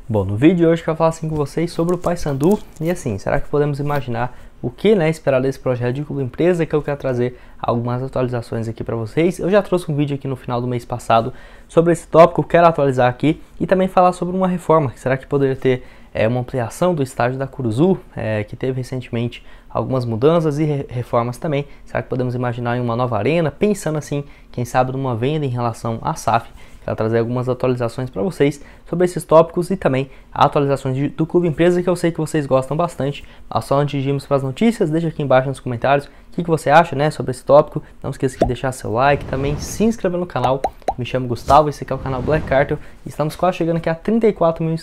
Bom, no vídeo de hoje eu quero falar assim com vocês sobre o Paysandu e assim, será que podemos imaginar o que esperar desse projeto de clube empresa, que eu quero trazer algumas atualizações aqui para vocês. Eu já trouxe um vídeo aqui no final do mês passado sobre esse tópico, quero atualizar aqui e também falar sobre uma reforma. Será que poderia ter uma ampliação do estádio da Curuzu, que teve recentemente algumas mudanças e reformas também. Será que podemos imaginar em uma nova arena, pensando assim, quem sabe numa venda em relação à SAF? Quero trazer algumas atualizações para vocês sobre esses tópicos e também atualizações do Clube Empresa, que eu sei que vocês gostam bastante. Mas só antes de irmos para as notícias, deixa aqui embaixo nos comentários o que você acha sobre esse tópico. Não esqueça de deixar seu like, também se inscrever no canal. Me chamo Gustavo, esse aqui é o canal Black Cartel. Estamos quase chegando aqui a 34 mil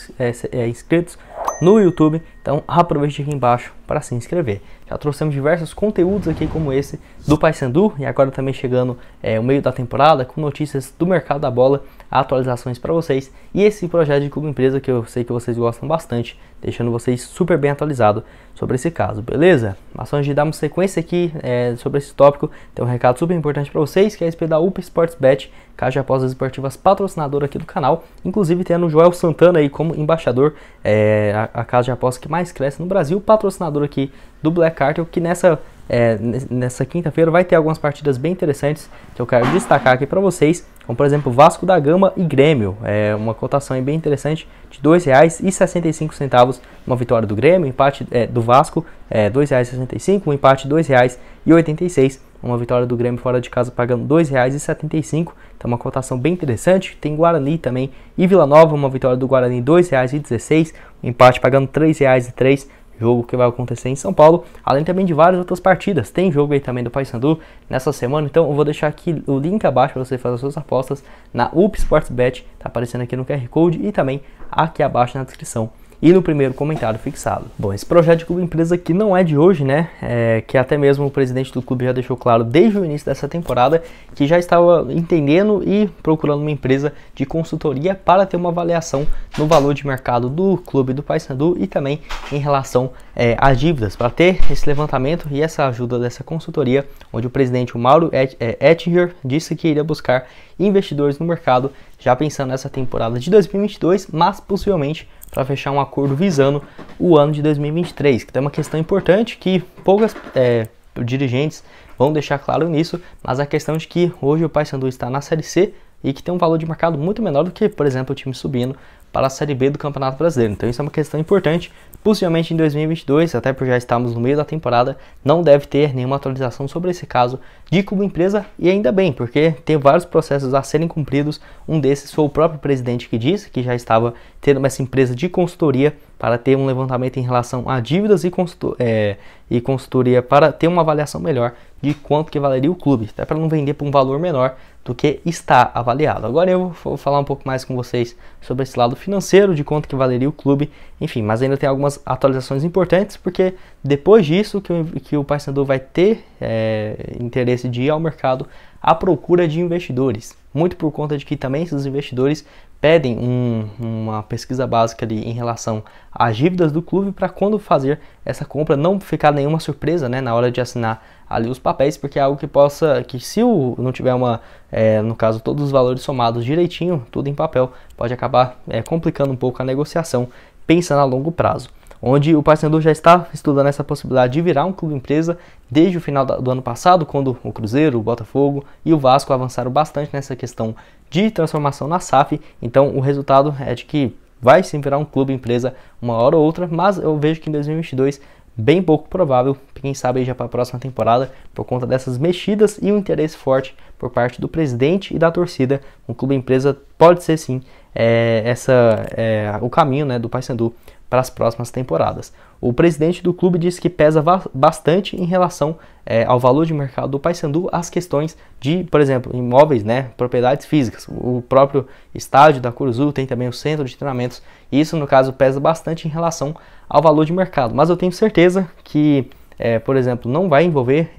inscritos no YouTube, então aproveite aqui embaixo para se inscrever. Já trouxemos diversos conteúdos aqui como esse do Paysandu e agora também chegando o meio da temporada com notícias do mercado da bola, atualizações para vocês e esse projeto de clube empresa que eu sei que vocês gostam bastante, deixando vocês super bem atualizados sobre esse caso, beleza? Mas antes de darmos sequência aqui sobre esse tópico, tem um recado super importante para vocês, que é a respeito da UP Sportsbet, casa de apostas esportivas patrocinadora aqui do canal, inclusive tendo o Joel Santana aí como embaixador, a casa de apostas que mais cresce no Brasil, patrocinador aqui do Black Cartel, que nessa quinta-feira vai ter algumas partidas bem interessantes que eu quero destacar aqui para vocês, como por exemplo Vasco da Gama e Grêmio, uma cotação bem interessante de R$ 2,65 uma vitória do Grêmio, empate do Vasco R$ 2,65, um empate R$ 2,86, uma vitória do Grêmio fora de casa pagando R$ 2,75, então uma cotação bem interessante. Tem Guarani também e Vila Nova, uma vitória do Guarani R$ 2,16, um empate pagando R$ 3,03, jogo que vai acontecer em São Paulo, além também de várias outras partidas. Tem jogo aí também do Paysandu nessa semana, então eu vou deixar aqui o link abaixo para você fazer as suas apostas na UP Sportsbet, tá aparecendo aqui no QR Code e também aqui abaixo na descrição e no primeiro comentário fixado. Bom, esse projeto de clube empresa aqui não é de hoje, que até mesmo o presidente do clube já deixou claro desde o início dessa temporada que já estava entendendo e procurando uma empresa de consultoria para ter uma avaliação no valor de mercado do clube do Paysandu e também em relação às dívidas, para ter esse levantamento e essa ajuda dessa consultoria, onde o presidente, o Mauro Ettinger, disse que iria buscar investidores no mercado, já pensando nessa temporada de 2022, mas possivelmente para fechar um acordo visando o ano de 2023, que tem uma questão importante que poucas dirigentes vão deixar claro nisso, mas a questão de que hoje o Paysandu está na Série C e que tem um valor de mercado muito menor do que, por exemplo, o time subindo para a Série B do Campeonato Brasileiro. Então isso é uma questão importante, possivelmente em 2022, até porque já estamos no meio da temporada, não deve ter nenhuma atualização sobre esse caso de clube empresa, e ainda bem, porque tem vários processos a serem cumpridos. Um desses foi o próprio presidente que disse que já estava tendo essa empresa de consultoria para ter um levantamento em relação a dívidas e consultoria para ter uma avaliação melhor de quanto que valeria o clube, até para não vender por um valor menor do que está avaliado. Agora eu vou falar um pouco mais com vocês sobre esse lado financeiro, de quanto que valeria o clube, enfim, mas ainda tem algumas atualizações importantes, porque depois disso que o Paysandu vai ter interesse de ir ao mercado à procura de investidores, muito por conta de que também esses investidores pedem uma pesquisa básica ali em relação às dívidas do clube, para quando fazer essa compra não ficar nenhuma surpresa na hora de assinar ali os papéis, porque é algo que se não tiver no caso todos os valores somados direitinho, tudo em papel, pode acabar complicando um pouco a negociação, pensando a longo prazo. Onde o Paysandu já está estudando essa possibilidade de virar um clube empresa desde o final do ano passado, quando o Cruzeiro, o Botafogo e o Vasco avançaram bastante nessa questão de transformação na SAF. Então o resultado é de que vai sim virar um clube empresa uma hora ou outra, mas eu vejo que em 2022 bem pouco provável, quem sabe aí já para a próxima temporada, por conta dessas mexidas e um interesse forte por parte do presidente e da torcida. Um clube empresa pode ser sim o caminho do Paysandu para as próximas temporadas. O presidente do clube disse que pesa bastante em relação ao valor de mercado do Paysandu as questões de, por exemplo, imóveis, propriedades físicas. O próprio estádio da Curuzu tem também o centro de treinamentos, e isso no caso pesa bastante em relação ao valor de mercado. Mas eu tenho certeza que por exemplo, não vai envolver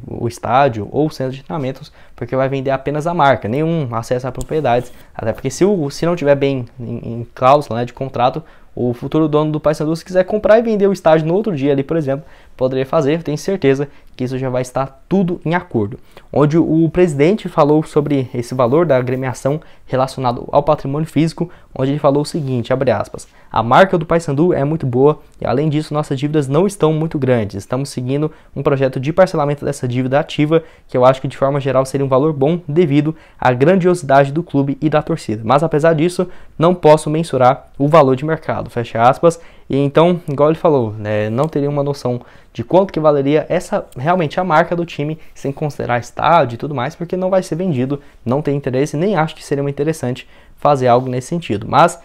o estádio ou o centro de treinamentos, porque vai vender apenas a marca, nenhum acesso a propriedades, até porque se não tiver bem em cláusula de contrato, o futuro dono do Paysandu, se quiser comprar e vender o estádio no outro dia ali, por exemplo, poderia fazer. Eu tenho certeza que isso já vai estar tudo em acordo. Onde o presidente falou sobre esse valor da agremiação relacionado ao patrimônio físico, onde ele falou o seguinte, abre aspas, a marca do Paysandu é muito boa e além disso nossas dívidas não estão muito grandes. Estamos seguindo um projeto de parcelamento dessa dívida ativa, que eu acho que de forma geral seria um valor bom devido à grandiosidade do clube e da torcida. Mas apesar disso, não posso mensurar o valor de mercado, fecha aspas. E então, igual ele falou, não teria uma noção de quanto que valeria realmente a marca do time, sem considerar estádio e tudo mais, porque não vai ser vendido, não tem interesse, nem acho que seria muito interessante fazer algo nesse sentido. Mas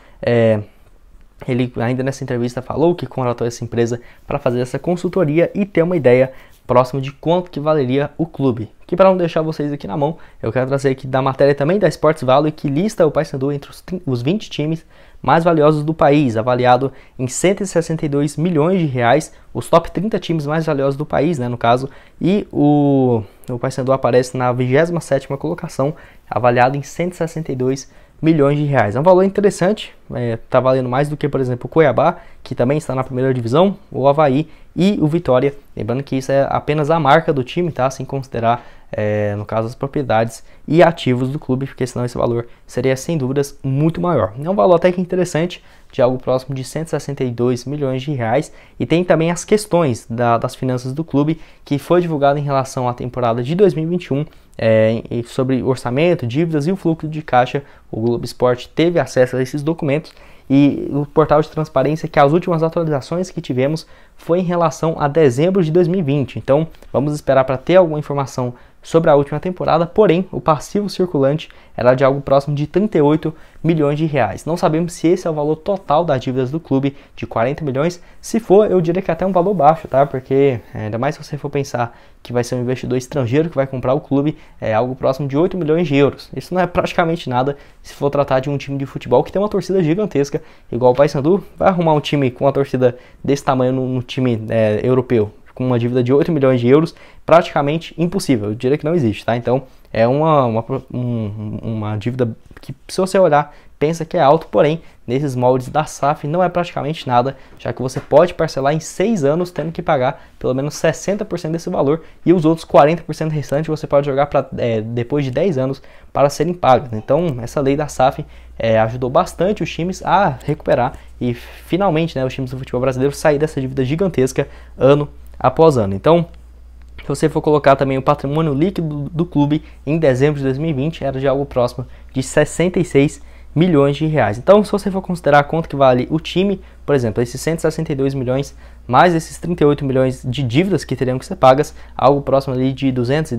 ele ainda nessa entrevista falou que contratou essa empresa para fazer essa consultoria e ter uma ideia próximo de quanto que valeria o clube. Que para não deixar vocês aqui na mão, eu quero trazer aqui da matéria também da Sports Value, que lista o Paysandu entre os 20 times mais valiosos do país, avaliado em 162 milhões de reais, os top 30 times mais valiosos do país, no caso, e o Paysandu aparece na 27ª colocação, avaliado em 162 milhões de reais. É um valor interessante, está valendo mais do que, por exemplo, o Cuiabá, que também está na primeira divisão, o Avaí e o Vitória. Lembrando que isso é apenas a marca do time, tá? Sem considerar, no caso, as propriedades e ativos do clube, porque senão esse valor seria, sem dúvidas, muito maior. É um valor até que interessante, de algo próximo de 162 milhões de reais. E tem também as questões das finanças do clube, que foi divulgado em relação à temporada de 2021, sobre orçamento, dívidas e o fluxo de caixa. O Globo Esporte teve acesso a esses documentos e o portal de transparência, que as últimas atualizações que tivemos foi em relação a dezembro de 2020. Então vamos esperar para ter alguma informação sobre a última temporada, porém o passivo circulante era de algo próximo de 38 milhões de reais. Não sabemos se esse é o valor total das dívidas do clube, de 40 milhões. Se for, eu diria que até um valor baixo, tá? Porque ainda mais se você for pensar que vai ser um investidor estrangeiro que vai comprar o clube, é algo próximo de 8 milhões de euros. Isso não é praticamente nada se for tratar de um time de futebol que tem uma torcida gigantesca, igual o Paysandu. Vai arrumar um time com uma torcida desse tamanho no time europeu, com uma dívida de 8 milhões de euros, praticamente impossível, eu diria que não existe, tá? Então é uma dívida que, se você olhar, pensa que é alto, porém nesses moldes da SAF não é praticamente nada, já que você pode parcelar em 6 anos, tendo que pagar pelo menos 60% desse valor, e os outros 40% restantes você pode jogar para depois de 10 anos para serem pagos. Então essa lei da SAF ajudou bastante os times a recuperar e finalmente, os times do futebol brasileiro sair dessa dívida gigantesca ano após ano. Então, se você for colocar também o patrimônio líquido do clube em dezembro de 2020, era de algo próximo de 66 milhões de reais. Então, se você for considerar quanto que vale o time, por exemplo, esses 162 milhões, mais esses 38 milhões de dívidas que teriam que ser pagas, algo próximo ali de 200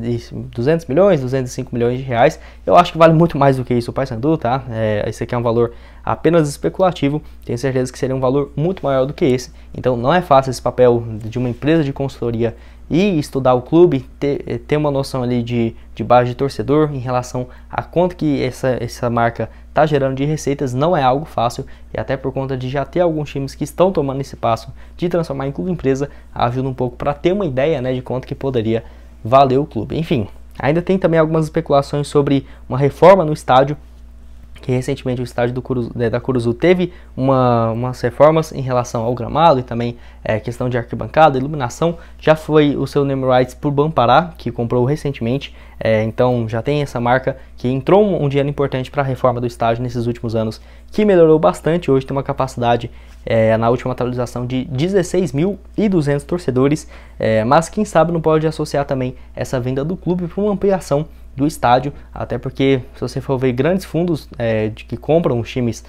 milhões, 205 milhões de reais, eu acho que vale muito mais do que isso o Paysandu, tá? Esse aqui é um valor apenas especulativo, tenho certeza que seria um valor muito maior do que esse. Então não é fácil esse papel de uma empresa de consultoria e estudar o clube, ter uma noção ali de base de torcedor em relação a quanto que essa marca está gerando de receitas. Não é algo fácil, e até por conta de já ter alguns times que estão tomando esse passo de transformar em clube empresa, ajuda um pouco para ter uma ideia, de quanto que poderia valer o clube. Enfim, ainda tem também algumas especulações sobre uma reforma no estádio, que recentemente o estádio da Curuzu teve umas reformas em relação ao gramado e também questão de arquibancada, iluminação. Já foi o seu name rights por Bampará, que comprou recentemente, então já tem essa marca que entrou um dinheiro importante para a reforma do estádio nesses últimos anos, que melhorou bastante. Hoje tem uma capacidade, na última atualização, de 16.200 torcedores, mas quem sabe não pode associar também essa venda do clube para uma ampliação do estádio, até porque se você for ver grandes fundos que compram os times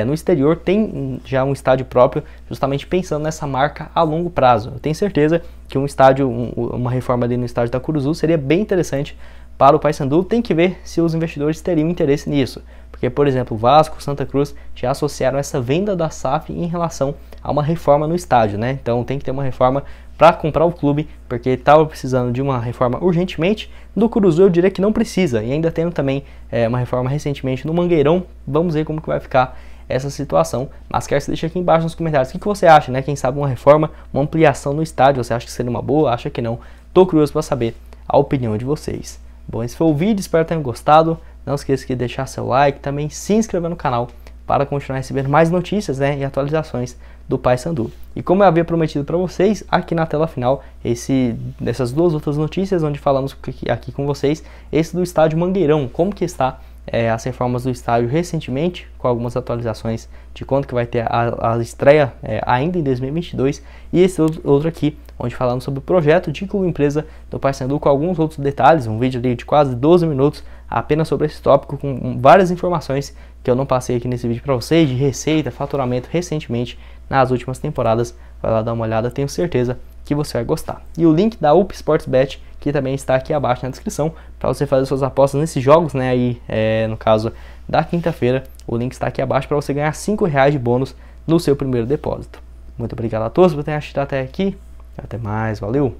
no exterior, tem já um estádio próprio, justamente pensando nessa marca a longo prazo. Eu tenho certeza que uma reforma ali no estádio da Curuzu seria bem interessante para o Paysandu. Tem que ver se os investidores teriam interesse nisso, porque, por exemplo, Vasco, Santa Cruz já associaram essa venda da SAF em relação a uma reforma no estádio, Então tem que ter uma reforma para comprar o clube, porque estava precisando de uma reforma urgentemente. Do Curuzu eu diria que não precisa, e ainda tendo também uma reforma recentemente no Mangueirão. Vamos ver como que vai ficar essa situação, mas quero que você deixe aqui embaixo nos comentários o que você acha, Quem sabe uma reforma, uma ampliação no estádio, você acha que seria uma boa, acha que não? Tô curioso para saber a opinião de vocês. Bom, esse foi o vídeo, espero que tenham gostado. Não esqueça de deixar seu like, também se inscrever no canal para continuar recebendo mais notícias, né, e atualizações do Paysandu. E como eu havia prometido para vocês, aqui na tela final, dessas duas outras notícias, onde falamos aqui com vocês, esse do estádio Mangueirão, como que está as reformas do estádio recentemente, com algumas atualizações de quando que vai ter a estreia ainda em 2022, e esse outro aqui, onde falamos sobre o projeto de clube empresa do Paysandu, com alguns outros detalhes, um vídeo ali de quase 12 minutos apenas sobre esse tópico, com várias informações que eu não passei aqui nesse vídeo para vocês, de receita, faturamento recentemente nas últimas temporadas. Vai lá dar uma olhada, tenho certeza que você vai gostar. E o link da UP Sportsbet, que também está aqui abaixo na descrição, para você fazer suas apostas nesses jogos, né, aí no caso da quinta-feira, o link está aqui abaixo para você ganhar R$5 de bônus no seu primeiro depósito. Muito obrigado a todos por terem assistido até aqui, até mais, valeu!